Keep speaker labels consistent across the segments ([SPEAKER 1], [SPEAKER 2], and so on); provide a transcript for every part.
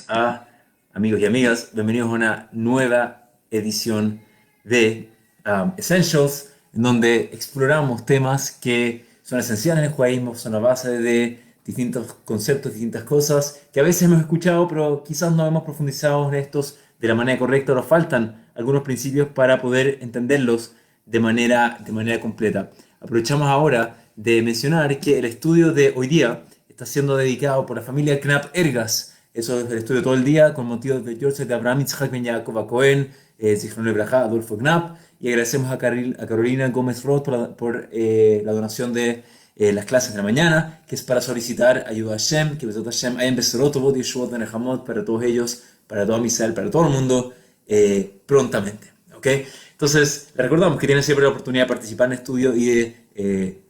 [SPEAKER 1] amigos y amigas, bienvenidos a una nueva edición de Essentials, en donde exploramos temas que son esenciales en el judaísmo, son la base de distintos conceptos, distintas cosas que a veces hemos escuchado, pero quizás no hemos profundizado en estos de la manera correcta, o nos faltan algunos principios para poder entenderlos de manera completa. Aprovechamos ahora de mencionar que el estudio de hoy día está siendo dedicado por la familia Knapp Ergas. Eso es el estudio todo el día con motivo de George de Abraham Yitzhak Ben Yaakov Cohen, Zichron Lebraja, Adolfo Knapp, y agradecemos a Carolina Gómez Roth por la donación de las clases de la mañana, que es para solicitar ayuda a Hashem, que Besot Hashem hayan Besorot, Yeshuot, Nehamot, para todos ellos, para toda Misrael, para todo el mundo, prontamente. ¿Ok? Entonces, les recordamos que tienen siempre la oportunidad de participar en estudio y de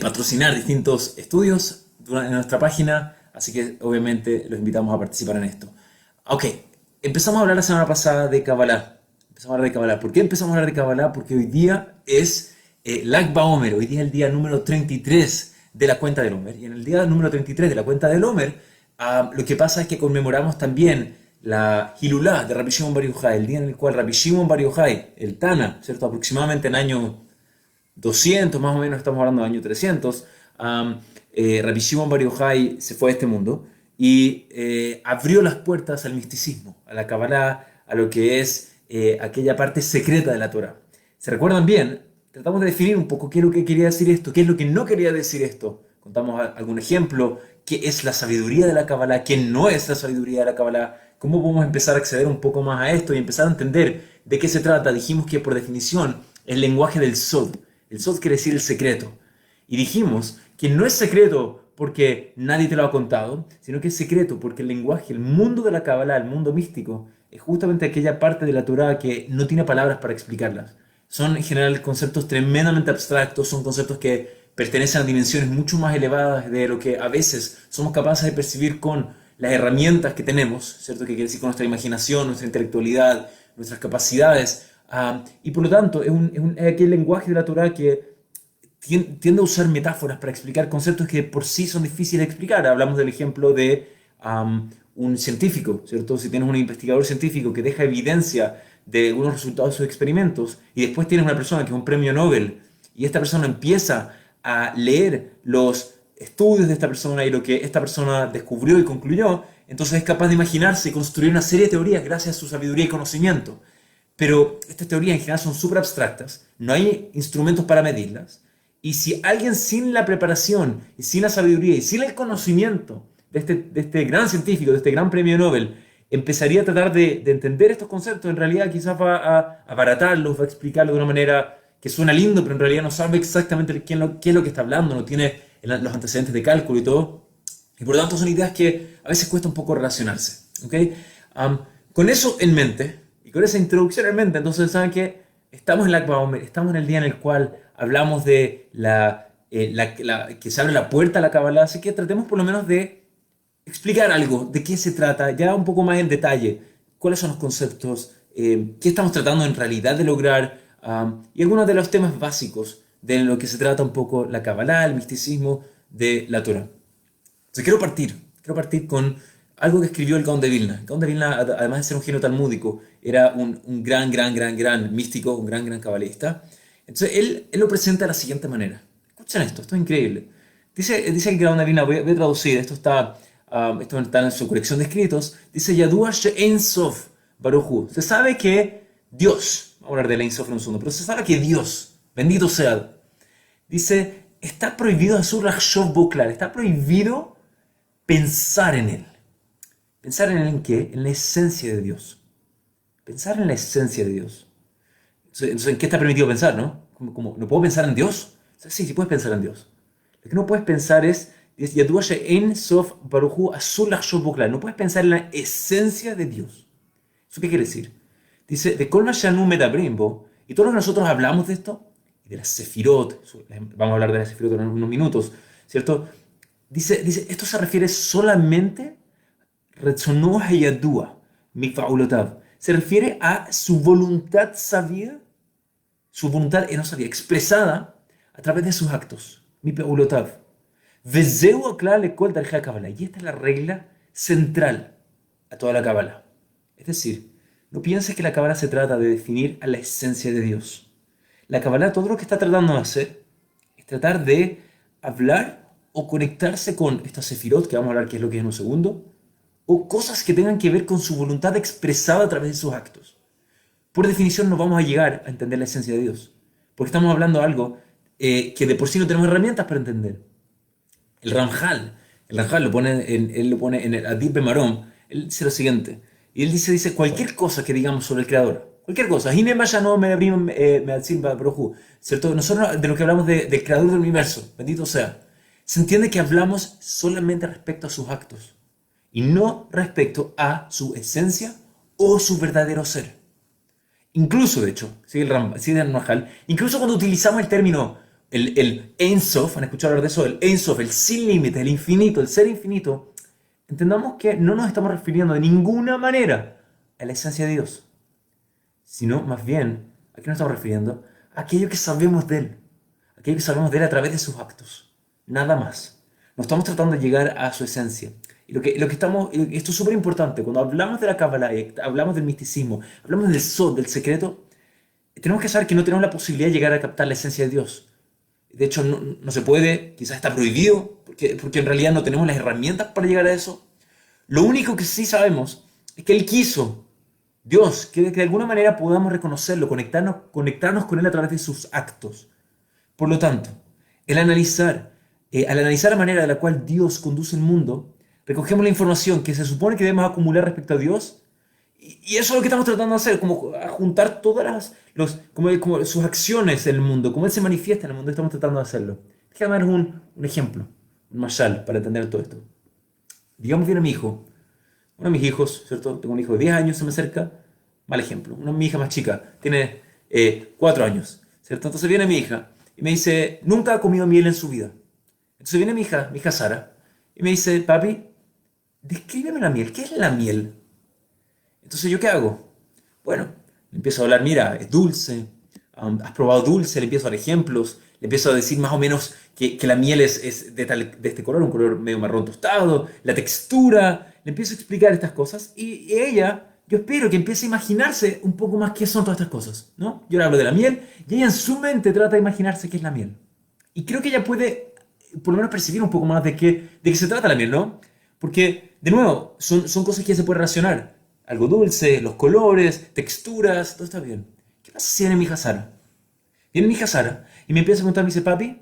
[SPEAKER 1] patrocinar distintos estudios en nuestra página, así que obviamente los invitamos a participar en esto. Ok, empezamos a hablar la semana pasada de Kabbalah. Empezamos a hablar de Kabbalah. ¿Por qué empezamos a hablar de Kabbalah? Porque hoy día es Lag BaOmer, hoy día es el día número 33 de la cuenta del Omer. Y en el día número 33 de la cuenta del Omer, lo que pasa es que conmemoramos también la Hilulá de Rabbi Shimon Bar Yochai, el día en el cual Rabbi Shimon Bar Yochai, el Tana, ¿cierto? Aproximadamente en año 200, más o menos, estamos hablando del año 300, Rabbi Shimon Bar Yochai se fue a este mundo y abrió las puertas al misticismo, a la Kabbalah, a lo que es aquella parte secreta de la Torah. ¿Se recuerdan bien? Tratamos de definir un poco qué es lo que quería decir esto, qué es lo que no quería decir esto. Contamos algún ejemplo, qué es la sabiduría de la Kabbalah, qué no es la sabiduría de la Kabbalah, cómo podemos empezar a acceder un poco más a esto y empezar a entender de qué se trata. Dijimos que por definición el lenguaje del Sod. El Sod quiere decir el secreto. Y dijimos que no es secreto porque nadie te lo ha contado, sino que es secreto porque el lenguaje, el mundo de la Kabbalah, el mundo místico, es justamente aquella parte de la Torah que no tiene palabras para explicarlas. Son en general conceptos tremendamente abstractos, son conceptos que pertenecen a dimensiones mucho más elevadas de lo que a veces somos capaces de percibir con las herramientas que tenemos, ¿cierto? Que quiere decir con nuestra imaginación, nuestra intelectualidad, nuestras capacidades. Y por lo tanto, es aquel lenguaje de la Torah que tiende a usar metáforas para explicar conceptos que por sí son difíciles de explicar. Hablamos del ejemplo de un científico, ¿cierto? Si tienes un investigador científico que deja evidencia de unos resultados de sus experimentos y después tienes una persona que es un premio Nobel y esta persona empieza a leer los estudios de esta persona y lo que esta persona descubrió y concluyó, entonces es capaz de imaginarse y construir una serie de teorías gracias a su sabiduría y conocimiento. Pero estas teorías en general son súper abstractas, no hay instrumentos para medirlas, y si alguien sin la preparación, y sin la sabiduría, y sin el conocimiento de este gran científico, de este gran premio Nobel, empezaría a tratar de entender estos conceptos, en realidad quizás va a abaratarlos, va a explicarlos de una manera que suena lindo, pero en realidad no sabe exactamente qué es lo que está hablando, no tiene los antecedentes de cálculo y todo. Y por lo tanto son ideas que a veces cuesta un poco relacionarse. ¿Okay? Con eso en mente, y con esa introducción en mente, entonces saben que estamos en Lag BaOmer, estamos en el día en el cual hablamos de que se abre la puerta a la Kabbalah, así que tratemos por lo menos de explicar algo, de qué se trata, ya un poco más en detalle, cuáles son los conceptos, qué estamos tratando en realidad de lograr, y algunos de los temas básicos de lo que se trata un poco la Kabbalah, el misticismo de la Torah. Entonces quiero partir con algo que escribió el Gaón de Vilna. El Gaón de Vilna, además de ser un genio talmúdico, era un gran místico, un gran cabalista. Entonces él lo presenta de la siguiente manera. Escuchen esto es increíble. Dice el Gaón de Vilna, voy a traducir, esto está en su colección de escritos, dice Yadua She'en Sof Baruch Hu. Se sabe que Dios, vamos a hablar de la Ein Sof en un segundo, pero se sabe que Dios, bendito sea, dice, está prohibido Asur Lachshov Bo Klal, está prohibido pensar en él. ¿Pensar en él en qué? En la esencia de Dios. Pensar en la esencia de Dios. Entonces, ¿en qué está permitido pensar, no? ¿No puedo pensar en Dios? Sí puedes pensar en Dios. Lo que no puedes pensar es Yadua She'en Sof Baruch Hu Asur Lachshov Bo Klal. No puedes pensar en la esencia de Dios. ¿Eso qué quiere decir? Dice, de Kol Ma She'anu Medabrim Bo, y todos nosotros hablamos de esto, y de las Sefirot, vamos a hablar de las Sefirot en unos minutos, ¿cierto? Dice, esto se refiere solamente Retzono Hayadua Mikva'ulotav. Se refiere a su voluntad sabia, su voluntad no sabia, expresada a través de sus actos. Mikva'ulotav. Vezeu Aklal Lekol Darjei Kabbalah. Y esta es la regla central a toda la Cábala. Es decir, no pienses que la Cábala se trata de definir a la esencia de Dios. La Cábala todo lo que está tratando de hacer es tratar de hablar o conectarse con esta Sefirot, que vamos a hablar qué es lo que es en un segundo, o cosas que tengan que ver con su voluntad expresada a través de sus actos. Por definición no vamos a llegar a entender la esencia de Dios, porque estamos hablando de algo que de por sí no tenemos herramientas para entender. El Ramjal, él lo pone en el Adib Bemarom, él dice lo siguiente, y él dice, cualquier cosa que digamos sobre el Creador, cualquier cosa, ¿cierto? Nosotros de lo que hablamos del Creador del universo, bendito sea, se entiende que hablamos solamente respecto a sus actos, y no respecto a su esencia o su verdadero ser. Incluso, de hecho, sigue el Ramjal, incluso cuando utilizamos el término el Ein Sof, ¿han escuchado hablar de eso? El Ein Sof, el sin límites, el infinito, el ser infinito, entendamos que no nos estamos refiriendo de ninguna manera a la esencia de Dios, sino más bien, ¿a qué nos estamos refiriendo? A aquello que sabemos de Él, aquello que sabemos de Él a través de sus actos, nada más. No estamos tratando de llegar a su esencia. Y esto es súper importante, cuando hablamos de la Kabbalah, hablamos del misticismo, hablamos del Sod, del secreto, tenemos que saber que no tenemos la posibilidad de llegar a captar la esencia de Dios. De hecho, no se puede, quizás está prohibido, porque en realidad no tenemos las herramientas para llegar a eso. Lo único que sí sabemos es que Él quiso, Dios, que de alguna manera podamos reconocerlo, conectarnos con Él a través de sus actos. Por lo tanto, al analizar la manera de la cual Dios conduce el mundo, recogemos la información que se supone que debemos acumular respecto a Dios, y eso es lo que estamos tratando de hacer, como a juntar todas como sus acciones en el mundo, cómo Él se manifiesta en el mundo, estamos tratando de hacerlo. Déjame dar un ejemplo, un mashal, para entender todo esto. Digamos viene mi hijo, uno de mis hijos, ¿cierto? Tengo un hijo de 10 años, se me acerca, mal ejemplo. Una de mi hija más chica, tiene 4 años, ¿cierto? Entonces viene mi hija y me dice, nunca ha comido miel en su vida. Entonces viene mi hija Sara, y me dice, papi, descríbeme la miel, ¿qué es la miel? Entonces, ¿yo qué hago? Bueno, le empiezo a hablar, mira, es dulce, has probado dulce, le empiezo a dar ejemplos, le empiezo a decir más o menos que la miel es de este color, un color medio marrón tostado, la textura, le empiezo a explicar estas cosas y ella, yo espero que empiece a imaginarse un poco más qué son todas estas cosas, ¿no? Yo le hablo de la miel y ella en su mente trata de imaginarse qué es la miel. Y creo que ella puede, por lo menos, percibir un poco más de qué se trata la miel, ¿no? Porque, de nuevo, son cosas que ya se puede relacionar. Algo dulce, los colores, texturas, todo está bien. ¿Qué pasa si viene mi hija Sara? Viene mi hija Sara y me empieza a preguntar, me dice, papi,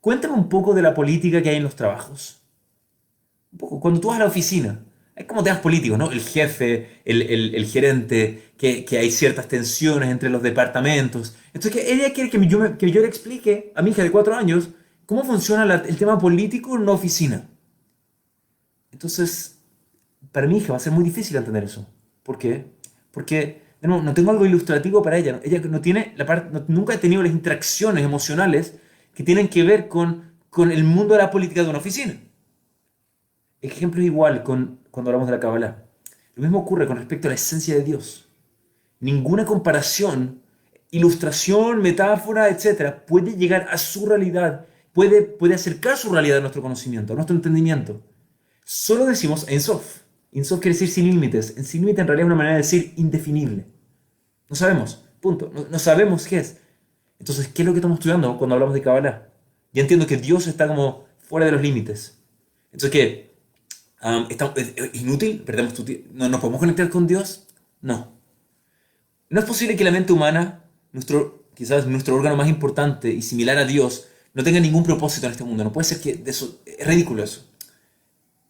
[SPEAKER 1] cuéntame un poco de la política que hay en los trabajos. Un poco, cuando tú vas a la oficina, hay como temas políticos, ¿no? El jefe, el gerente, que hay ciertas tensiones entre los departamentos. Entonces, ella quiere que yo le explique a mi hija de 4 años cómo funciona el tema político en una oficina. Entonces, para mi hija va a ser muy difícil entender eso. ¿Por qué? Porque, de nuevo, no tengo algo ilustrativo para ella. Ella no tiene nunca ha tenido las interacciones emocionales que tienen que ver con el mundo de la política de una oficina. El ejemplo es igual cuando hablamos de la Kabbalah. Lo mismo ocurre con respecto a la esencia de Dios. Ninguna comparación, ilustración, metáfora, etcétera, puede llegar a su realidad, puede acercar su realidad a nuestro conocimiento, a nuestro entendimiento. Solo decimos Ein Sof. Ein Sof quiere decir sin límites. En sin límite en realidad es una manera de decir indefinible. No sabemos, punto. No sabemos qué es. Entonces, ¿qué es lo que estamos estudiando cuando hablamos de Kabbalah? Ya entiendo que Dios está como fuera de los límites. Entonces, ¿qué? ¿Es inútil? ¿Perdemos ¿No nos podemos conectar con Dios? No. No es posible que la mente humana, quizás nuestro órgano más importante y similar a Dios, no tenga ningún propósito en este mundo. No puede ser que es ridículo eso.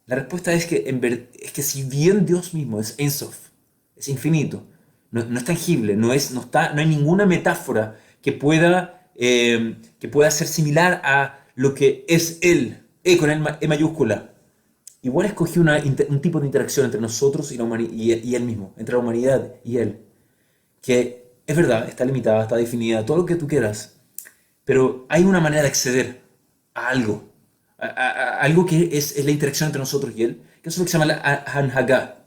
[SPEAKER 1] La respuesta es que si bien Dios mismo es Ein Sof, es infinito, no es tangible, no hay ninguna metáfora que pueda ser similar a lo que es Él, con E mayúscula. Igual escogió un tipo de interacción entre nosotros y Él mismo, entre la humanidad y Él, que es verdad, está limitada, está definida, todo lo que tú quieras, pero hay una manera de acceder a algo. Algo que es la interacción entre nosotros y Él, que es lo que se llama la Hanhagá,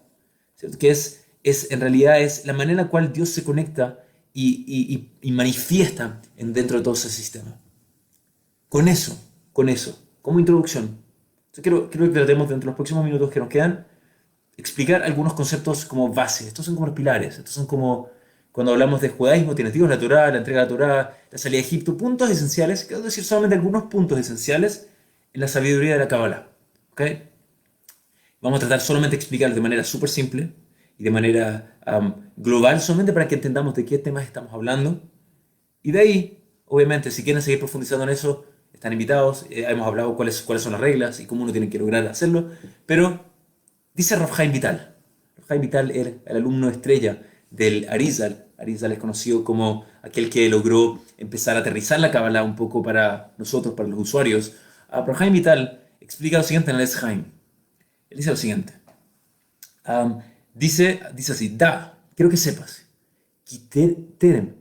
[SPEAKER 1] ¿cierto? Que en realidad es la manera en la cual Dios se conecta y manifiesta dentro de todo ese sistema. Con eso, como introducción, yo quiero que tratemos dentro de los próximos minutos que nos quedan, explicar algunos conceptos como bases. Estos son como los pilares. Estos son como, cuando hablamos de judaísmo, tienes Dios, la Torá, la entrega de la Torá, la salida de Egipto, puntos esenciales, quiero decir solamente algunos puntos esenciales en la sabiduría de la Kabbalah. ¿Ok? Vamos a tratar solamente de explicarlo de manera súper simple y de manera global, solamente para que entendamos de qué temas estamos hablando. Y de ahí, obviamente, si quieren seguir profundizando en eso, están invitados. Hemos hablado cuáles son las reglas y cómo uno tiene que lograr hacerlo. Pero dice Rav Chaim Vital. Rav Chaim Vital era el alumno estrella del Arizal. Arizal es conocido como aquel que logró empezar a aterrizar la Kabbalah un poco para nosotros, para los usuarios. Rav Chaim Vital explica lo siguiente en el Etz Chaim. Él dice lo siguiente. Dice así, quiero que sepas, Terem,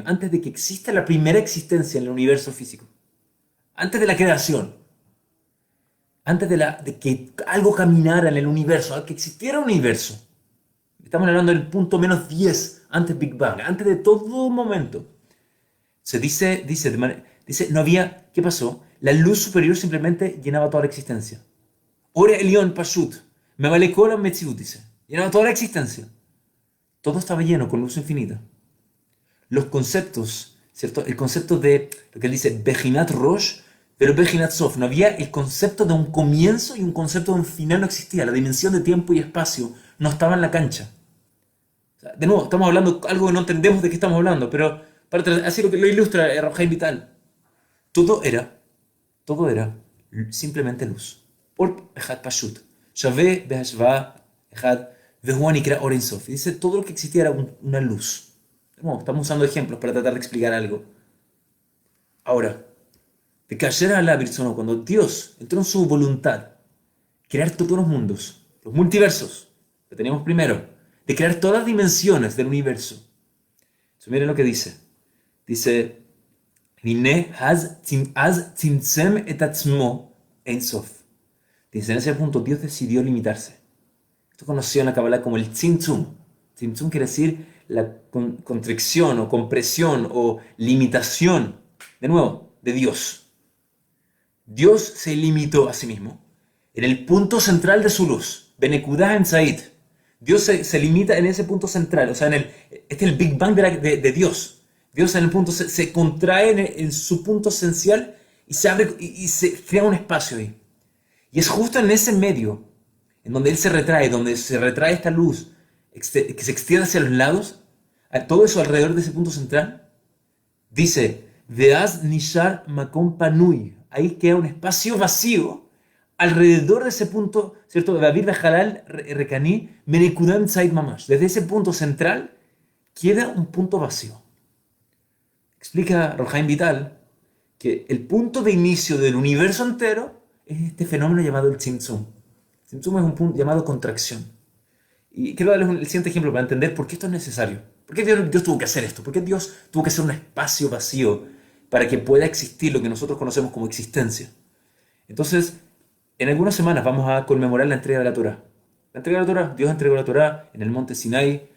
[SPEAKER 1] antes de que exista la primera existencia en el universo físico, antes de la creación, antes de que algo caminara en el universo, que existiera un universo, estamos hablando del punto menos 10 antes Big Bang, antes de todo momento, se dice, no había, ¿qué pasó? La luz superior simplemente llenaba toda la existencia. Ore Elión Pashut, me vale cola Metziut, dice, llenaba toda la existencia. Todo estaba lleno con luz infinita. Los conceptos, ¿cierto? El concepto de lo que él dice, Bejinat Rosh, pero Bejinat Sof. No había el concepto de un comienzo y un concepto de un final, no existía. La dimensión de tiempo y espacio no estaba en la cancha. O sea, de nuevo, estamos hablando de algo que no entendemos de qué estamos hablando, pero así lo ilustra Rav Chaim Vital. Todo era simplemente luz. Or Echad Pashut. Shaveh Behashva Echad Vehu Anikra Or Ein Sof. Dice, todo lo que existía era una luz. No, estamos usando ejemplos para tratar de explicar algo. Ahora, de Kasher a la Birsono, cuando Dios entró en su voluntad, crear todos los mundos, los multiversos, que teníamos primero, de crear todas las dimensiones del universo. Entonces, miren lo que dice. Dice, Hine az tzimtzem et atzmo ein sof. Dice, en ese punto Dios decidió limitarse. Esto conocido en la Kabbalah como el tzimtzum. Tzimtzum quiere decir la constricción o compresión o limitación, de nuevo, de Dios. Dios se limitó a sí mismo en el punto central de su luz, Benekudah en Said. Dios se limita en ese punto central, o sea, este es el Big Bang de Dios. Dios en el punto se contrae en su punto esencial y se abre y se crea un espacio ahí. Y es justo en ese medio, en donde Él se retrae, donde se retrae esta luz que se extiende hacia los lados, a todo eso alrededor de ese punto central, dice, Veaz Nishar Makom Panui. Ahí queda un espacio vacío alrededor de ese punto, ¿cierto? David Bejalal Rekani, Menekudam Said Mamash. Desde ese punto central queda un punto vacío. Explica Rav Chaim Vital que el punto de inicio del universo entero es este fenómeno llamado el Tzimtzum. Tzimtzum es un punto llamado contracción. Y quiero darles el siguiente ejemplo para entender por qué esto es necesario. ¿Por qué Dios tuvo que hacer esto? ¿Por qué Dios tuvo que hacer un espacio vacío para que pueda existir lo que nosotros conocemos como existencia? Entonces, en algunas semanas vamos a conmemorar la entrega de la Torá. La entrega de la Torá, Dios entregó la Torá en el monte Sinai.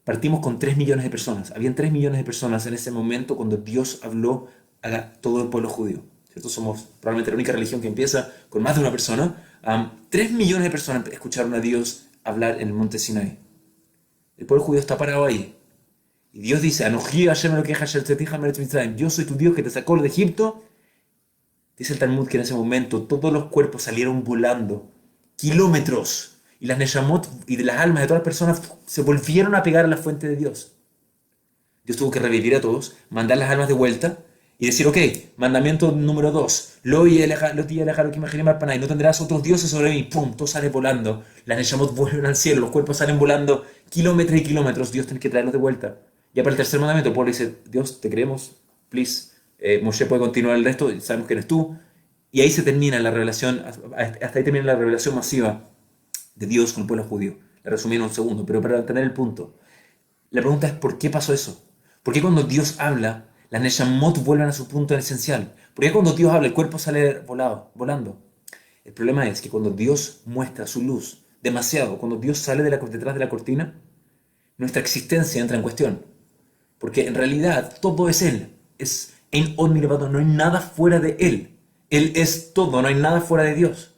[SPEAKER 1] Partimos con 3 millones de personas. Habían 3 millones de personas en ese momento cuando Dios habló a todo el pueblo judío. ¿Cierto? Somos probablemente la única religión que empieza con más de una persona. 3 millones de personas escucharon a Dios hablar en el monte Sinai. El pueblo judío está parado ahí. Y Dios dice, Anoji Hashem Elokeja asher tzatzicha meretz Mitzrayim. Yo soy tu Dios que te sacó de Egipto. Dice el Talmud que en ese momento todos los cuerpos salieron volando kilómetros. Y las Neshamot y de las almas de todas las personas se volvieron a pegar a la fuente de Dios. Dios tuvo que revivir a todos, mandar las almas de vuelta y decir, ok, mandamiento número 2, no tendrás otros dioses sobre mí, pum, todo sale volando, las Neshamot vuelven al cielo, los cuerpos salen volando kilómetros y kilómetros, Dios tiene que traerlos de vuelta. Ya para el tercer mandamiento, el pueblo dice, Dios, te queremos, please, Moshe puede continuar el resto, sabemos que eres tú, y ahí se termina la revelación, hasta ahí termina la revelación masiva de Dios con el pueblo judío. La resumí en un segundo, pero para tener el punto, la pregunta es, ¿por qué pasó eso? ¿Por qué cuando Dios habla, las Neshamot vuelven a su punto esencial? ¿Por qué cuando Dios habla, el cuerpo sale volando? El problema es que cuando Dios muestra su luz demasiado, cuando Dios sale detrás de la cortina, nuestra existencia entra en cuestión. Porque en realidad todo es Él. Es en Od Milvado, no hay nada fuera de Él. Él es todo, no hay nada fuera de Dios.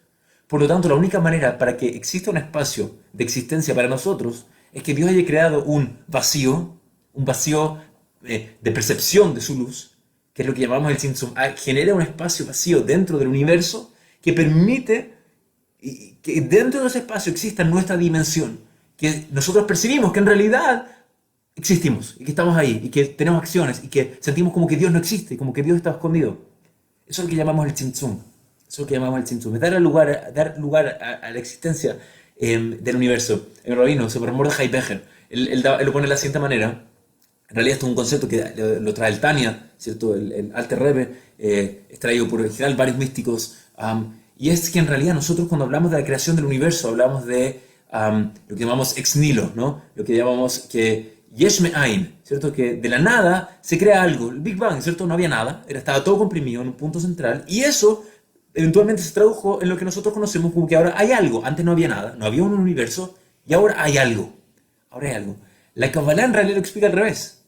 [SPEAKER 1] Por lo tanto, la única manera para que exista un espacio de existencia para nosotros es que Dios haya creado un vacío de percepción de su luz, que es lo que llamamos el Tzimtzum. Genera un espacio vacío dentro del universo que permite que dentro de ese espacio exista nuestra dimensión, que nosotros percibimos que en realidad existimos y que estamos ahí y que tenemos acciones y que sentimos como que Dios no existe, como que Dios está escondido. Eso es lo que llamamos el Tzimtzum. Eso es lo que llamamos el Tzimtzum. Es dar lugar a la existencia del universo. El rabino, sobre Mordechai Becher, él lo pone de la siguiente manera. En realidad esto es un concepto que lo trae el Tania, ¿cierto? El Alter Rebbe, es traído por en general varios místicos. Y es que en realidad nosotros cuando hablamos de la creación del universo hablamos de lo que llamamos ex nihilo, ¿no? Lo que llamamos que yesh me'ain, ¿cierto? Que de la nada se crea algo, el Big Bang, ¿cierto? No había nada, estaba todo comprimido en un punto central y eso eventualmente se tradujo en lo que nosotros conocemos como que ahora hay algo. Antes no había nada, no había un universo y ahora hay algo. Ahora hay algo. La Kabbalah en realidad lo explica al revés.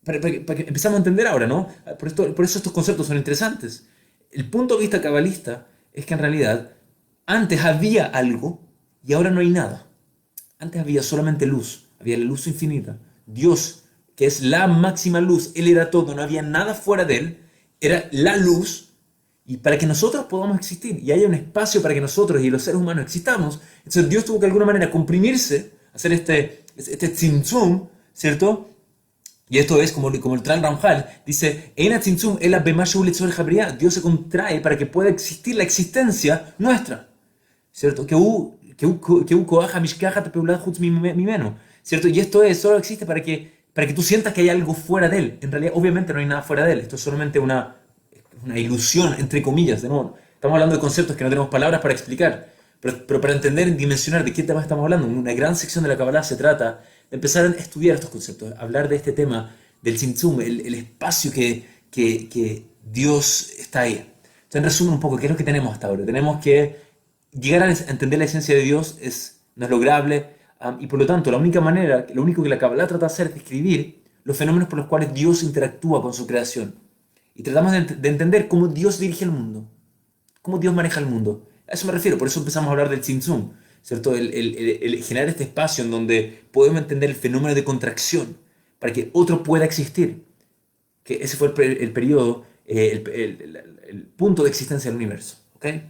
[SPEAKER 1] Para que empezamos a entender ahora, ¿no? Por eso estos conceptos son interesantes. El punto de vista cabalista es que en realidad antes había algo y ahora no hay nada. Antes había solamente luz, había la luz infinita. Dios, que es la máxima luz, Él era todo, no había nada fuera de Él, era la luz. Y para que nosotros podamos existir y haya un espacio para que nosotros y los seres humanos existamos, entonces Dios tuvo que de alguna manera comprimirse, hacer este tzimtzum, ¿cierto? Y esto es como el Tran Ramjal, dice, Dios se contrae para que pueda existir la existencia nuestra, ¿cierto? ¿Cierto? Y esto solo existe para que tú sientas que hay algo fuera de él. En realidad, obviamente no hay nada fuera de él, esto es solamente una ilusión, entre comillas, de nuevo. Estamos hablando de conceptos que no tenemos palabras para explicar, pero para entender y dimensionar de qué tema estamos hablando, una gran sección de la Kabbalah se trata de empezar a estudiar estos conceptos, hablar de este tema del Tzimtzum, el espacio que Dios está ahí. Entonces, en resumen un poco, ¿qué es lo que tenemos hasta ahora? Tenemos que llegar a entender la esencia de Dios no es lograble, y por lo tanto, lo único que la Kabbalah trata de hacer es describir los fenómenos por los cuales Dios interactúa con su creación. Y tratamos de entender cómo Dios dirige el mundo, cómo Dios maneja el mundo. A eso me refiero, por eso empezamos a hablar del Tzimtzum, ¿cierto? El generar este espacio en donde podemos entender el fenómeno de contracción para que otro pueda existir. Que ese fue el periodo, el punto de existencia del universo. ¿Okay?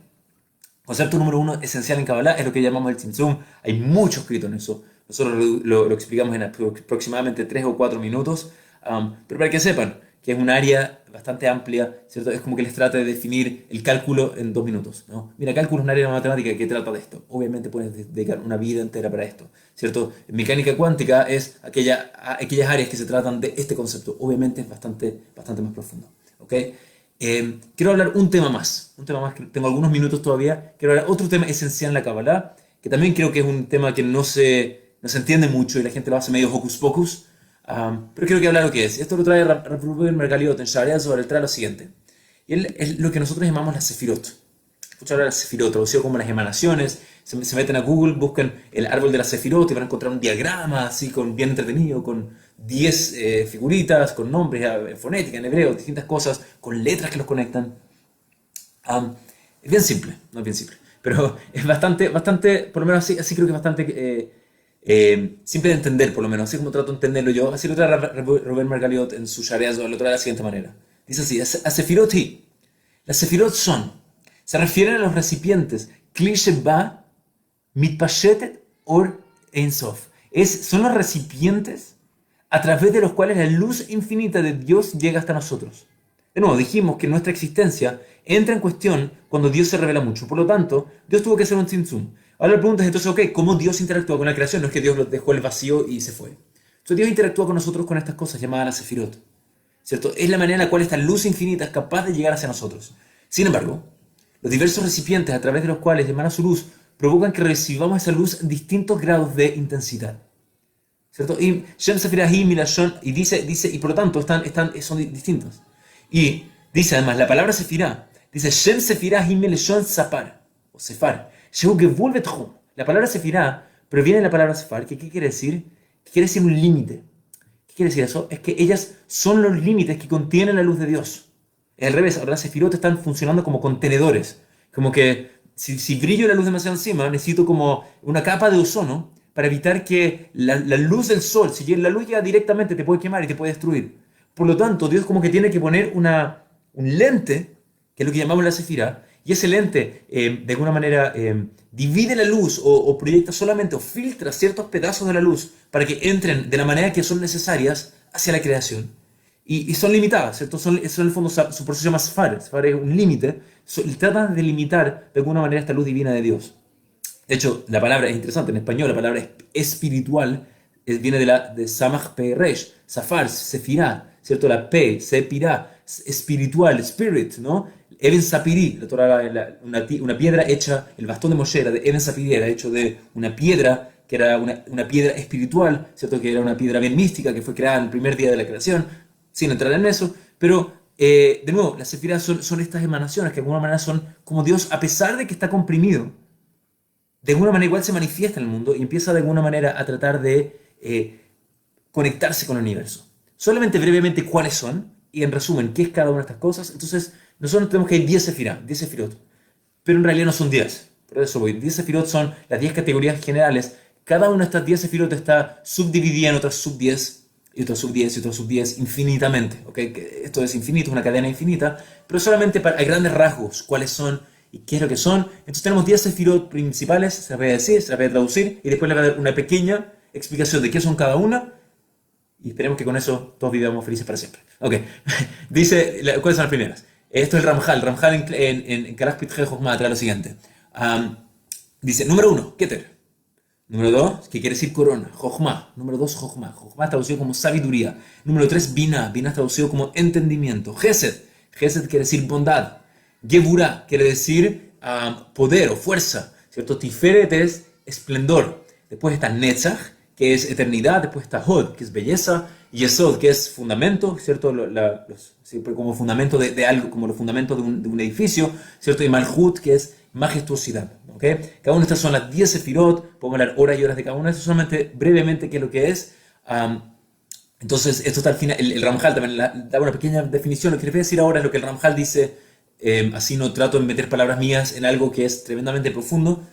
[SPEAKER 1] Concepto número uno esencial en Kabbalah es lo que llamamos el Tzimtzum. Hay mucho escrito en eso. Nosotros lo explicamos en aproximadamente 3 o 4 minutos. Pero para que sepan que es un área bastante amplia, ¿cierto? Es como que les trata de definir el cálculo en 2 minutos, ¿no? Mira, cálculo es un área de matemática que trata de esto. Obviamente puedes dedicar una vida entera para esto, ¿cierto? Mecánica cuántica es aquellas áreas que se tratan de este concepto. Obviamente es bastante más profundo, ¿ok? Quiero hablar un tema más, que tengo algunos minutos todavía. Quiero hablar otro tema esencial en la Kabbalah, que también creo que es un tema que no se entiende mucho y la gente lo hace medio hocus pocus. Pero quiero que hablar lo que es. Esto lo trae Reuven Mergaliot en Sharia sobre. Él trae lo siguiente. Y él es lo que nosotros llamamos las sefirot. Escucha hablar de las sefirot, traducido como las emanaciones. Se meten a Google, buscan el árbol de las sefirot y van a encontrar un diagrama así, bien entretenido, con 10 figuritas, con nombres en fonética, en hebreo, distintas cosas, con letras que los conectan. Es bien simple, no es bien simple, pero es bastante, por lo menos así creo que es bastante simple de entender, por lo menos, así como trato de entenderlo yo. Así lo trae Reuven Margaliot en su Sharia, lo trae de la siguiente manera. Dice así, a sefirot hi. Las sefirot se refieren a los recipientes, kli sheba mitpashetet or ein sof. Son los recipientes a través de los cuales la luz infinita de Dios llega hasta nosotros. De nuevo, dijimos que nuestra existencia entra en cuestión cuando Dios se revela mucho. Por lo tanto, Dios tuvo que hacer un tzimtzum. Ahora la pregunta es entonces, ok, ¿cómo Dios interactúa con la creación? No es que Dios dejó el vacío y se fue. Entonces Dios interactúa con nosotros con estas cosas llamadas las sefirot, ¿cierto? Es la manera en la cual esta luz infinita es capaz de llegar hacia nosotros. Sin embargo, los diversos recipientes a través de los cuales emana su luz provocan que recibamos esa luz en distintos grados de intensidad, ¿cierto? Y Shem Sefirah Hi Milashon, y dice, y por lo tanto son distintos. Y dice además, la palabra Sefirah, dice Shem Sefirah Hi Milashon Sapar, o Sefar. La palabra Sefirah proviene de la palabra Sefar, que ¿qué quiere decir? ¿Qué quiere decir un límite? ¿Qué quiere decir eso? Es que ellas son los límites que contienen la luz de Dios. Es al revés, ahora las Sefirot están funcionando como contenedores, como que si brillo la luz demasiado encima, necesito como una capa de ozono para evitar que la luz del sol, si la luz llega directamente, te puede quemar y te puede destruir. Por lo tanto, Dios como que tiene que poner un lente, que es lo que llamamos la sefirá, y ese lente, de alguna manera, divide la luz o proyecta solamente o filtra ciertos pedazos de la luz para que entren de la manera que son necesarias hacia la creación. Y son limitadas, ¿cierto? En el fondo su proceso se llama Sfar. Sfar es un límite. Tratan de limitar de alguna manera esta luz divina de Dios. De hecho, la palabra es interesante. En español, la palabra espiritual viene de Samach Pe Resh, Safar, Sefirá, ¿cierto? La P, Sepirá, espiritual, spirit, ¿no? Eben Sapiri, una piedra hecha, el bastón de Moshe era de Eben Sapiri, era hecho de una piedra que era una piedra espiritual, ¿cierto? Que era una piedra bien mística que fue creada en el primer día de la creación, sin entrar en eso, pero de nuevo, las sefirás son estas emanaciones que de alguna manera son como Dios, a pesar de que está comprimido, de alguna manera igual se manifiesta en el mundo y empieza de alguna manera a tratar de conectarse con el universo. Solamente brevemente cuáles son, y en resumen, qué es cada una de estas cosas. Entonces, nosotros tenemos que hay 10 sefirá, 10 sefirot, pero en realidad no son 10. Por eso voy. 10 sefirot son las 10 categorías generales. Cada una de estas 10 sefirot está subdividida en otras sub 10 y otras sub 10 y otras sub 10 infinitamente. ¿Okay? Esto es infinito, es una cadena infinita, pero solamente a grandes rasgos cuáles son y qué es lo que son. Entonces tenemos 10 sefirot principales, se las voy a decir, se las voy a traducir y después le voy a dar una pequeña explicación de qué son cada una y esperemos que con eso todos vivamos felices para siempre. Ok, dice, ¿cuáles son las primeras? Esto es el Ramjal. Ramjal en Karaj Pitje Jochma trae lo siguiente. Dice, número 1, Keter. Número 2, que quiere decir corona, Jochma. Número 2, Jochma. Jochma traducido como sabiduría. Número 3, Binah. Binah traducido como entendimiento. Gesed. Gesed quiere decir bondad. Geburah quiere decir poder o fuerza. ¿Cierto? Tiferet es esplendor. Después está Netzach, que es eternidad. Después está Hod, que es belleza. Yesod, que es fundamento, ¿cierto? Como fundamento de algo, como los fundamentos de un edificio, ¿cierto? Y Malhut, que es majestuosidad. ¿Okay? Cada una de estas son las 10 sefirot, podemos hablar horas y horas de cada una, eso solamente brevemente qué es lo que es. Entonces, esto está al final, el Ramjal también da una pequeña definición, lo que les voy a decir ahora es lo que el Ramjal dice, así no trato de meter palabras mías en algo que es tremendamente profundo,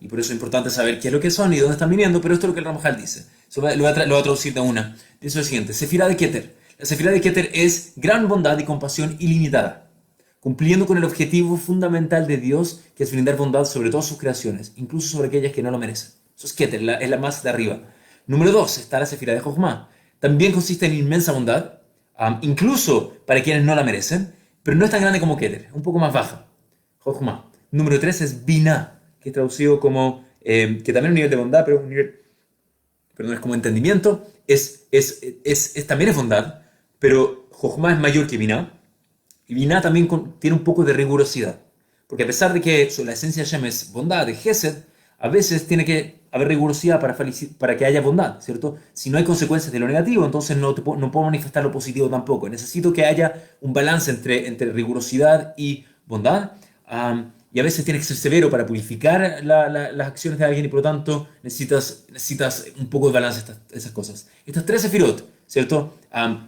[SPEAKER 1] y por eso es importante saber qué es lo que son y dónde están viniendo, pero esto es lo que el Ramjal dice. Lo voy a traducir de una. Dice lo siguiente, Sefirá de Keter. La Sefirá de Keter es gran bondad y compasión ilimitada, cumpliendo con el objetivo fundamental de Dios, que es brindar bondad sobre todas sus creaciones, incluso sobre aquellas que no lo merecen. Eso es Keter, es la más de arriba. Número 2 está la Sefirá de Jochma. También consiste en inmensa bondad, incluso para quienes no la merecen, pero no es tan grande como Keter, un poco más baja. Jochma. Número 3 es Binah, que es traducido como, que también es un nivel de bondad, pero un nivel, perdón, es como entendimiento, también es bondad, pero Jochma es mayor que Binah. Y Binah también tiene un poco de rigurosidad. Porque a pesar de que la esencia de Hashem es bondad, de Gesed, a veces tiene que haber rigurosidad para que haya bondad, ¿cierto? Si no hay consecuencias de lo negativo, entonces no puedo manifestar lo positivo tampoco. Necesito que haya un balance entre rigurosidad y bondad. Y a veces tiene que ser severo para purificar las acciones de alguien y por lo tanto necesitas un poco de balance esas cosas. Estas 3 sefirot, ¿cierto?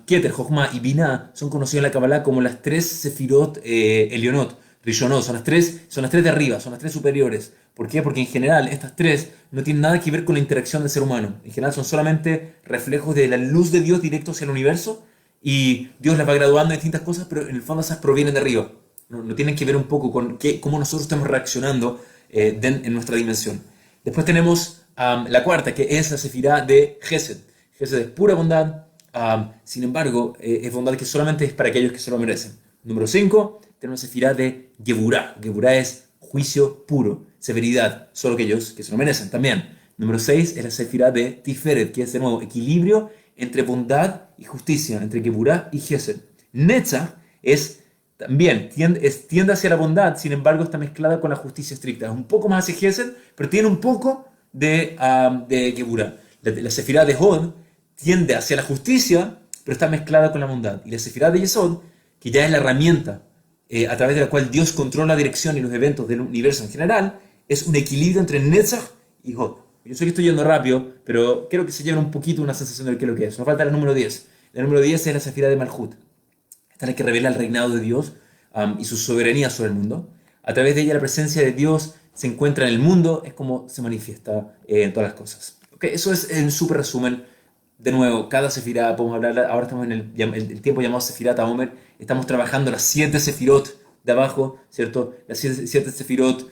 [SPEAKER 1] Keter, Jochma y Binah son conocidos en la Kabbalah como las 3 sefirot Elionot, Rishonot, son las tres de arriba, son las 3 superiores. ¿Por qué? Porque en general estas 3 no tienen nada que ver con la interacción del ser humano. En general son solamente reflejos de la luz de Dios directo hacia el universo y Dios las va graduando en distintas cosas, pero en el fondo esas provienen de arriba. No tienen que ver un poco con cómo nosotros estamos reaccionando en nuestra dimensión. Después tenemos la cuarta, que es la sefirá de Gesed. Gesed es pura bondad, sin embargo, es bondad que solamente es para aquellos que se lo merecen. Número 5, tenemos la sefirá de Geburah. Geburah es juicio puro, severidad, solo aquellos que se lo merecen también. Número 6 es la sefirá de Tiferet, que es de nuevo equilibrio entre bondad y justicia, entre Geburah y Gesed. Netzach también tiende hacia la bondad, sin embargo está mezclada con la justicia estricta. Es un poco más hacia Gesed, pero tiene un poco de Geburah. La sefirá de Hod tiende hacia la justicia, pero está mezclada con la bondad. Y la sefirá de Yesod, que ya es la herramienta a través de la cual Dios controla la dirección y los eventos del universo en general, es un equilibrio entre Netzach y Hod. Yo sé que estoy yendo rápido, pero quiero que se lleven un poquito una sensación de qué es lo que es. Nos falta la número 10. La número 10 es la sefirá de Malhut. Esta es la que revela el reinado de Dios y su soberanía sobre el mundo. A través de ella la presencia de Dios se encuentra en el mundo, es como se manifiesta en todas las cosas. Okay, eso es en súper resumen. De nuevo, cada sefirá, podemos hablar, ahora estamos en el tiempo llamado Sefirat HaOmer, estamos trabajando las 7 sefirot de abajo, ¿cierto? Las 7 sefirot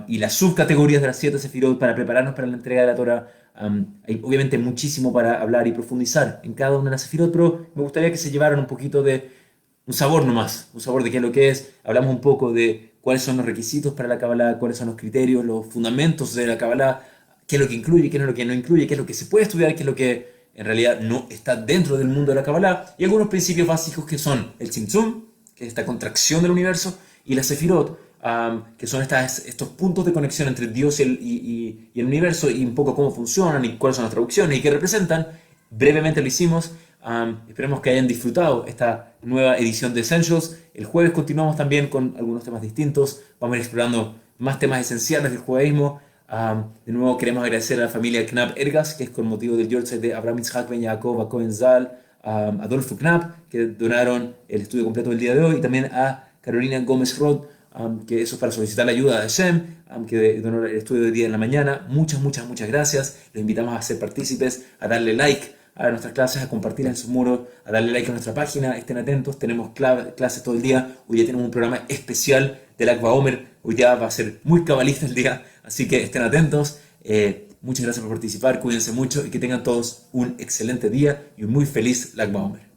[SPEAKER 1] y las subcategorías de las 7 sefirot para prepararnos para la entrega de la Torah. Hay obviamente muchísimo para hablar y profundizar en cada una de las sefirot, pero me gustaría que se llevaran un poquito de un sabor nomás, un sabor de qué es lo que es. Hablamos un poco de cuáles son los requisitos para la Kabbalah, cuáles son los criterios, los fundamentos de la Kabbalah, qué es lo que incluye, qué es lo que no incluye, qué es lo que se puede estudiar, qué es lo que en realidad no está dentro del mundo de la Kabbalah, y algunos principios básicos que son el Tzimtzum, que es esta contracción del universo, y la Sefirot, que son estos puntos de conexión entre Dios y el universo, y un poco cómo funcionan, y cuáles son las traducciones, y qué representan. Brevemente lo hicimos. Esperemos que hayan disfrutado esta nueva edición de Essentials. El jueves continuamos también con algunos temas distintos. Vamos a ir explorando más temas esenciales del judaísmo. De nuevo queremos agradecer a la familia Knapp Ergas, que es con motivo del Yortzeit de Abraham Yitzhak Ben Yaakov a Cohen Zal, a Adolfo Knapp, que donaron el estudio completo del día de hoy, y también a Carolina Gómez Roth, que eso es para solicitar la ayuda de Hashem, que donó el estudio del día en la mañana. Muchas, muchas, muchas gracias. Los invitamos a ser partícipes, a darle like a nuestras clases, a compartir en sus muros, a darle like a nuestra página. Estén atentos, tenemos clases todo el día. Hoy día tenemos un programa especial del Lag BaOmer. Hoy día va a ser muy cabalista el día, así que estén atentos. Muchas gracias por participar, cuídense mucho y que tengan todos un excelente día y un muy feliz Lag BaOmer.